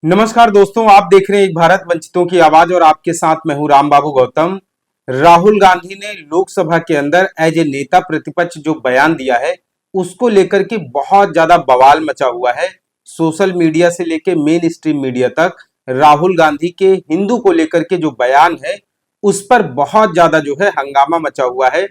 नमस्कार दोस्तों, आप देख रहे हैं एक भारत वंचितों की आवाज और आपके साथ मैं हूं राम बाबू गौतम। राहुल गांधी ने लोकसभा के अंदर एज ए नेता प्रतिपक्ष जो बयान दिया है उसको लेकर के बहुत ज्यादा बवाल मचा हुआ है। सोशल मीडिया से लेकर मेन स्ट्रीम मीडिया तक राहुल गांधी के हिंदू को लेकर के जो बयान है उस पर बहुत ज्यादा जो है हंगामा मचा हुआ है।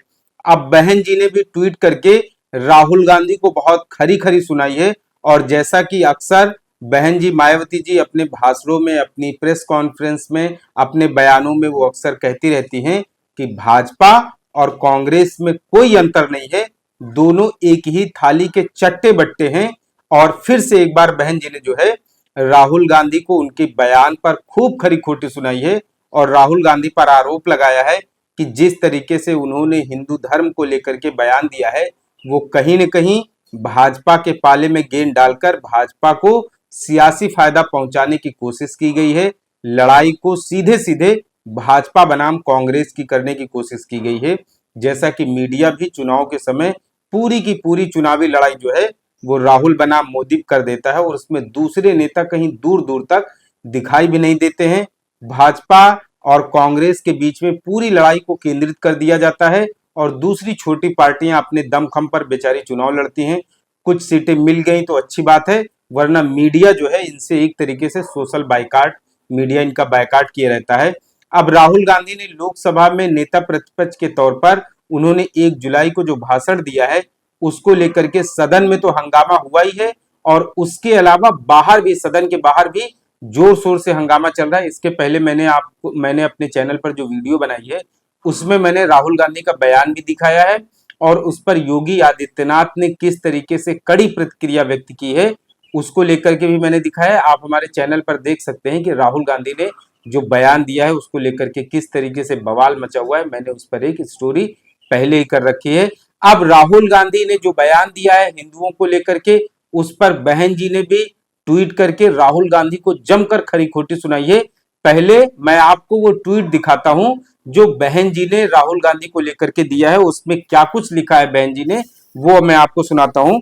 अब बहन जी ने भी ट्वीट करके राहुल गांधी को बहुत खरी खरी सुनाई है। और जैसा कि अक्सर बहन जी मायावती जी अपने भाषणों में, अपनी प्रेस कॉन्फ्रेंस में, अपने बयानों में वो अक्सर कहती रहती हैं कि भाजपा और कांग्रेस में कोई अंतर नहीं है, दोनों एक ही थाली के चट्टे बट्टे हैं। और फिर से एक बार बहन जी ने जो है राहुल गांधी को उनके बयान पर खूब खरी खोटी सुनाई है और राहुल गांधी पर आरोप लगाया है कि जिस तरीके से उन्होंने हिंदू धर्म को लेकर के बयान दिया है वो कहीं न कहीं भाजपा के पाले में गेंद डालकर भाजपा को सियासी फायदा पहुंचाने की कोशिश की गई है। लड़ाई को सीधे सीधे भाजपा बनाम कांग्रेस की करने की कोशिश की गई है। जैसा कि मीडिया भी चुनाव के समय पूरी की पूरी चुनावी लड़ाई जो है वो राहुल बनाम मोदी कर देता है और उसमें दूसरे नेता कहीं दूर दूर तक दिखाई भी नहीं देते हैं। भाजपा और कांग्रेस के बीच में पूरी लड़ाई को केंद्रित कर दिया जाता है और दूसरी छोटी पार्टियां अपने दमखम पर बेचारी चुनाव लड़ती हैं। कुछ सीटें मिल गई तो अच्छी बात है, वरना मीडिया जो है इनसे एक तरीके से सोशल बाइकाट, मीडिया इनका बाइकाट किया रहता है। अब राहुल गांधी ने लोकसभा में नेता प्रतिपक्ष के तौर पर उन्होंने 1 जुलाई को जो भाषण दिया है उसको लेकर के सदन में तो हंगामा हुआ ही है और उसके अलावा बाहर भी, सदन के बाहर भी जोर शोर से हंगामा चल रहा है। इसके पहले मैंने अपने चैनल पर जो वीडियो बनाई है उसमें मैंने राहुल गांधी का बयान भी दिखाया है और उस पर योगी आदित्यनाथ ने किस तरीके से कड़ी प्रतिक्रिया व्यक्त की है उसको लेकर के भी मैंने दिखाया है। आप हमारे चैनल पर देख सकते हैं कि राहुल गांधी ने जो बयान दिया है उसको लेकर के किस तरीके से बवाल मचा हुआ है। मैंने उस पर एक स्टोरी पहले ही कर रखी है। अब राहुल गांधी ने जो बयान दिया है हिंदुओं को लेकर के उस पर बहन जी ने भी ट्वीट करके राहुल गांधी को जमकर खरी खोटी सुनाई है। पहले मैं आपको वो ट्वीट दिखाता हूं जो बहन जी ने राहुल गांधी को लेकर के दिया है। उसमें क्या कुछ लिखा है बहन जी ने वो मैं आपको सुनाता हूं।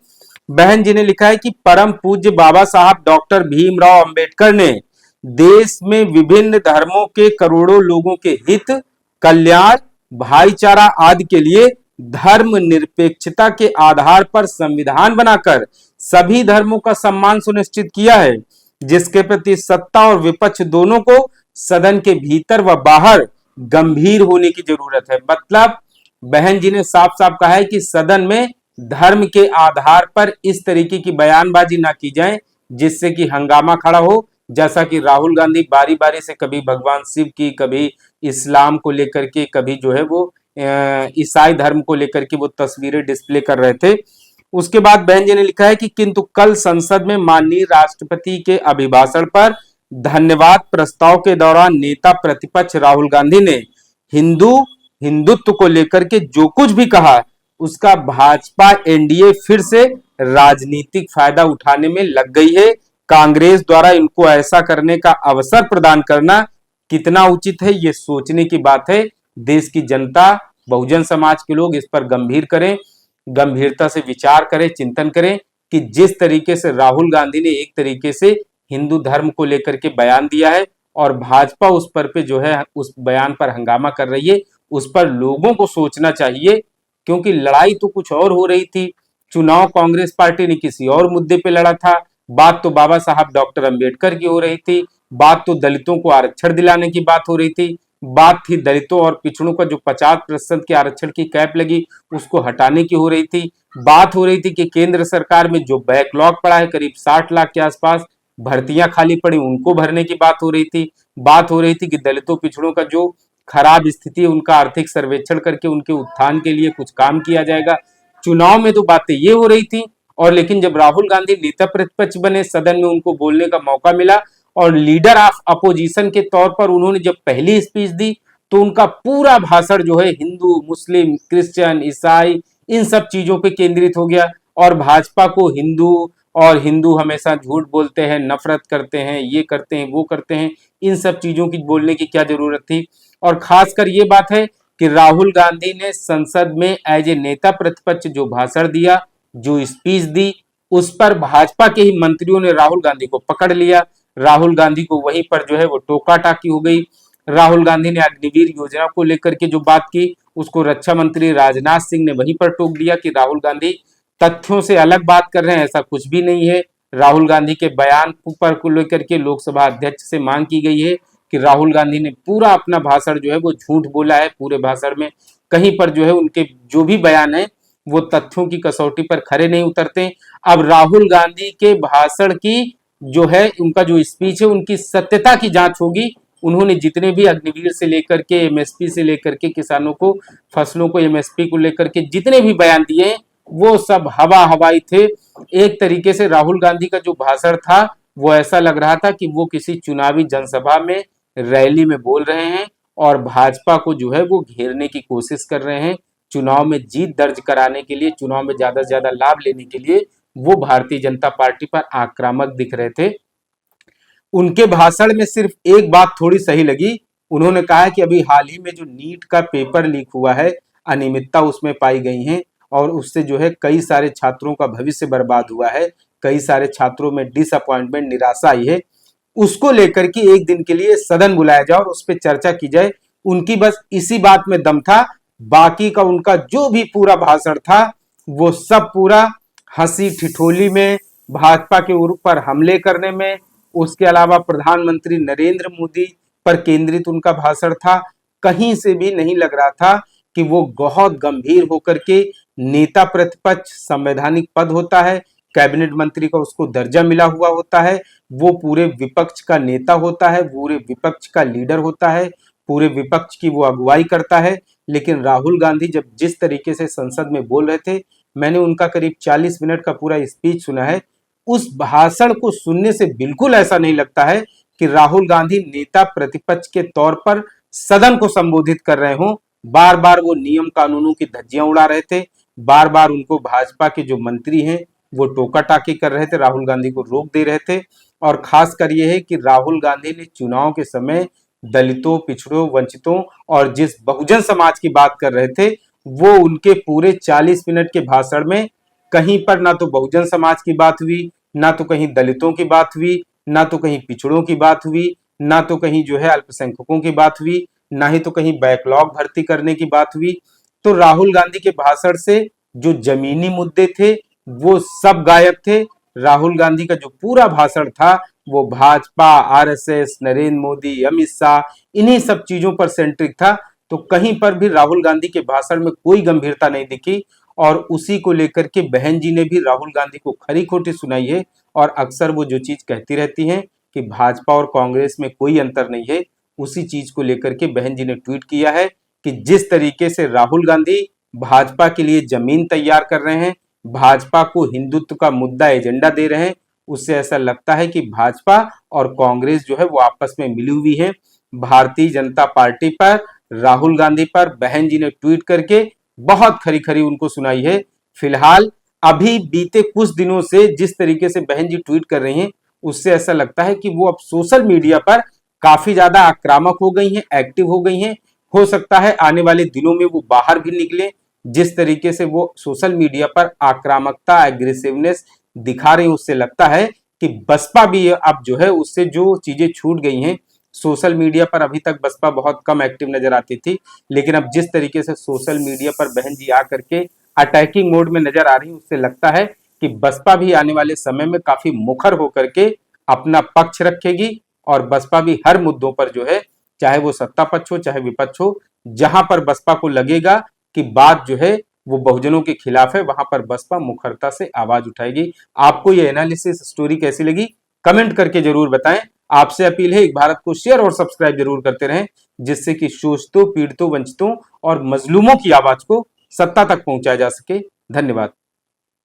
बहन जी ने लिखा है कि परम पूज्य बाबा साहब डॉक्टर भीमराव अंबेडकर ने देश में विभिन्न धर्मों के करोड़ों लोगों के हित, कल्याण, भाईचारा आदि के लिए धर्म निरपेक्षता के आधार पर संविधान बनाकर सभी धर्मों का सम्मान सुनिश्चित किया है, जिसके प्रति सत्ता और विपक्ष दोनों को सदन के भीतर व बाहर गंभीर होने की जरूरत है। मतलब बहन जी ने साफ साफ कहा है कि सदन में धर्म के आधार पर इस तरीके की बयानबाजी ना की जाए जिससे कि हंगामा खड़ा हो। जैसा कि राहुल गांधी बारी बारी से कभी भगवान शिव की, कभी इस्लाम को लेकर के, कभी जो है वो ईसाई धर्म को लेकर के वो तस्वीरें डिस्प्ले कर रहे थे। उसके बाद बहन जी ने लिखा है कि किंतु कल संसद में माननीय राष्ट्रपति के अभिभाषण पर धन्यवाद प्रस्ताव के दौरान नेता प्रतिपक्ष राहुल गांधी ने हिंदुत्व को लेकर के जो कुछ भी कहा उसका भाजपा एनडीए फिर से राजनीतिक फायदा उठाने में लग गई है। कांग्रेस द्वारा इनको ऐसा करने का अवसर प्रदान करना कितना उचित है ये सोचने की बात है। देश की जनता, बहुजन समाज के लोग इस पर गंभीरता से विचार करें, चिंतन करें कि जिस तरीके से राहुल गांधी ने एक तरीके से हिंदू धर्म को लेकर के बयान दिया है और भाजपा उस पर पे जो है उस बयान पर हंगामा कर रही है, उस पर लोगों को सोचना चाहिए। क्योंकि लड़ाई तो कुछ और हो रही थी, चुनाव कांग्रेस पार्टी ने किसी और मुद्दे पे लड़ा था, बात तो बाबा साहब डॉक्टर अंबेडकर की हो रही थी, बात तो दलितों को आरक्षण दिलाने की बात हो रही थी, बात थी दलितों और पिछड़ों का जो 50% के आरक्षण की कैप लगी उसको हटाने की हो रही थी, बात हो रही थी कि केंद्र सरकार में जो बैकलॉग पड़ा है करीब 60 लाख के आसपास भर्तियां खाली पड़ी उनको भरने की बात हो रही थी, बात हो रही थी कि दलितों पिछड़ों का जो खराब स्थिति है उनका आर्थिक सर्वेक्षण करके उनके उत्थान के लिए कुछ काम किया जाएगा। चुनाव में तो बातें ये हो रही थी और लेकिन जब राहुल गांधी नेता प्रतिपक्ष बने, सदन में उनको बोलने का मौका मिला और लीडर ऑफ अपोजिशन के तौर पर उन्होंने जब पहली स्पीच दी तो उनका पूरा भाषण जो है हिंदू, मुस्लिम, क्रिश्चियन, ईसाई इन सब चीजों पे केंद्रित हो गया और भाजपा को हिंदू हमेशा झूठ बोलते हैं, नफरत करते हैं, ये करते हैं, वो करते हैं, इन सब चीजों की बोलने की क्या जरूरत थी। और खासकर ये बात है कि राहुल गांधी ने संसद में एज ए नेता प्रतिपक्ष जो भाषण दिया, जो स्पीच दी, उस पर भाजपा के ही मंत्रियों ने राहुल गांधी को पकड़ लिया। राहुल गांधी को वहीं पर जो है वो टोका टाकी हो गई। राहुल गांधी ने अग्निवीर योजना को लेकर के जो बात की, उसको रक्षा मंत्री राजनाथ सिंह ने वहीं पर टोक दिया कि राहुल गांधी तथ्यों से अलग बात कर रहे हैं, ऐसा कुछ भी नहीं है। राहुल गांधी के बयान पर को लेकर के लोकसभा अध्यक्ष से मांग की गई है कि राहुल गांधी ने पूरा अपना भाषण जो है वो झूठ बोला है। पूरे भाषण में कहीं पर जो है उनके जो भी बयान है वो तथ्यों की कसौटी पर खरे नहीं उतरते। अब राहुल गांधी के भाषण की जो है, उनका जो स्पीच है, उनकी सत्यता की जांच होगी। उन्होंने जितने भी अग्निवीर से लेकर के एमएसपी से लेकर के किसानों को, फसलों को एमएसपी को लेकर के जितने भी बयान दिए हैं, वो सब हवा हवाई थे। एक तरीके से राहुल गांधी का जो भाषण था वो ऐसा लग रहा था कि वो किसी चुनावी जनसभा में, रैली में बोल रहे हैं और भाजपा को जो है वो घेरने की कोशिश कर रहे हैं। चुनाव में जीत दर्ज कराने के लिए, चुनाव में ज्यादा से ज्यादा लाभ लेने के लिए वो भारतीय जनता पार्टी पर आक्रामक दिख रहे थे। उनके भाषण में सिर्फ एक बात थोड़ी सही लगी। उन्होंने कहा कि अभी हाल ही में जो नीट का पेपर लीक हुआ है, अनियमितता उसमें पाई गई है और उससे जो है कई सारे छात्रों का भविष्य बर्बाद हुआ है, कई सारे छात्रों में डिसअपॉइंटमेंट, निराशा आई है। उसको लेकर के एक दिन के लिए सदन बुलाया जाए और उस पर चर्चा की जाए। उनकी बस इसी बात में दम था। बाकी का उनका जो भी पूरा भाषण था वो सब पूरा हंसी ठिठोली में, भाजपा के ऊपर हमले करने में, उसके अलावा प्रधानमंत्री नरेंद्र मोदी पर केंद्रित उनका भाषण था। कहीं से भी नहीं लग रहा था कि वो बहुत गंभीर होकर के, नेता प्रतिपक्ष संवैधानिक पद होता है, कैबिनेट मंत्री का उसको दर्जा मिला हुआ होता है, वो पूरे विपक्ष का नेता होता है, पूरे विपक्ष का लीडर होता है, पूरे विपक्ष की वो अगुवाई करता है। लेकिन राहुल गांधी जब जिस तरीके से संसद में बोल रहे थे, मैंने उनका करीब 40 मिनट का पूरा स्पीच सुना है। उस भाषण को सुनने से बिल्कुल ऐसा नहीं लगता है कि राहुल गांधी नेता प्रतिपक्ष के तौर पर सदन को संबोधित कर रहे हों। बार बार वो नियम कानूनों की धज्जियां उड़ा रहे थे, बार बार उनको भाजपा के जो मंत्री हैं वो टोका टाकी कर रहे थे, राहुल गांधी को रोक दे रहे थे। और खासकर ये है कि राहुल गांधी ने चुनाव के समय दलितों, पिछड़ों, वंचितों और जिस बहुजन समाज की बात कर रहे थे, वो उनके पूरे 40 मिनट के भाषण में कहीं पर ना तो बहुजन समाज की बात हुई, ना तो कहीं दलितों की बात हुई, ना तो कहीं पिछड़ों की बात हुई, ना तो कहीं जो है अल्पसंख्यकों की बात हुई, ना ही तो कहीं बैकलॉग भर्ती करने की बात हुई। तो राहुल गांधी के भाषण से जो जमीनी मुद्दे थे वो सब गायब थे। राहुल गांधी का जो पूरा भाषण था वो भाजपा, आरएसएस, नरेंद्र मोदी, अमित शाह, इन्हीं सब चीजों पर सेंट्रिक था। तो कहीं पर भी राहुल गांधी के भाषण में कोई गंभीरता नहीं दिखी। और उसी को लेकर के बहन जी ने भी राहुल गांधी को खरी खोटी सुनाई है। और अक्सर वो जो चीज कहती रहती हैं कि भाजपा और कांग्रेस में कोई अंतर नहीं है, उसी चीज को लेकर के बहन जी ने ट्वीट किया है कि जिस तरीके से राहुल गांधी भाजपा के लिए जमीन तैयार कर रहे हैं, भाजपा को हिंदुत्व का मुद्दा एजेंडा दे रहे हैं, उससे ऐसा लगता है कि भाजपा और कांग्रेस जो है वो आपस में मिली हुई है। भारतीय जनता पार्टी पर, राहुल गांधी पर बहन जी ने ट्वीट करके बहुत खरी खरी उनको सुनाई है। फिलहाल अभी बीते कुछ दिनों से जिस तरीके से बहन जी ट्वीट कर रही हैं, उससे ऐसा लगता है कि वो अब सोशल मीडिया पर काफी ज्यादा आक्रामक हो गई हैं, एक्टिव हो गई हैं। हो सकता है आने वाले दिनों में वो बाहर भी निकले। जिस तरीके से वो सोशल मीडिया पर आक्रामकता, एग्रेसिवनेस दिखा रही, उससे लगता है कि बसपा भी अब जो है उससे जो चीजें छूट गई हैं। सोशल मीडिया पर अभी तक बसपा बहुत कम एक्टिव नजर आती थी, लेकिन अब जिस तरीके से सोशल मीडिया पर बहन जी आकर के अटैकिंग मोड में नजर आ रही, उससे लगता है कि बसपा भी आने वाले समय में काफी मुखर होकर के अपना पक्ष रखेगी। और बसपा भी हर मुद्दों पर जो है, चाहे वो सत्ता पक्ष हो चाहे विपक्ष हो, जहां पर बसपा को लगेगा कि बात जो है वो बहुजनों के खिलाफ है, वहां पर बसपा मुखरता से आवाज उठाएगी। आपको ये एनालिसिस स्टोरी कैसी लगी, कमेंट करके जरूर बताएं। आपसे अपील है, एक भारत को शेयर और सब्सक्राइब जरूर करते रहें, जिससे कि शोषितों, पीड़ितों, वंचितों और मजलूमों की आवाज को सत्ता तक पहुंचाया जा सके। धन्यवाद।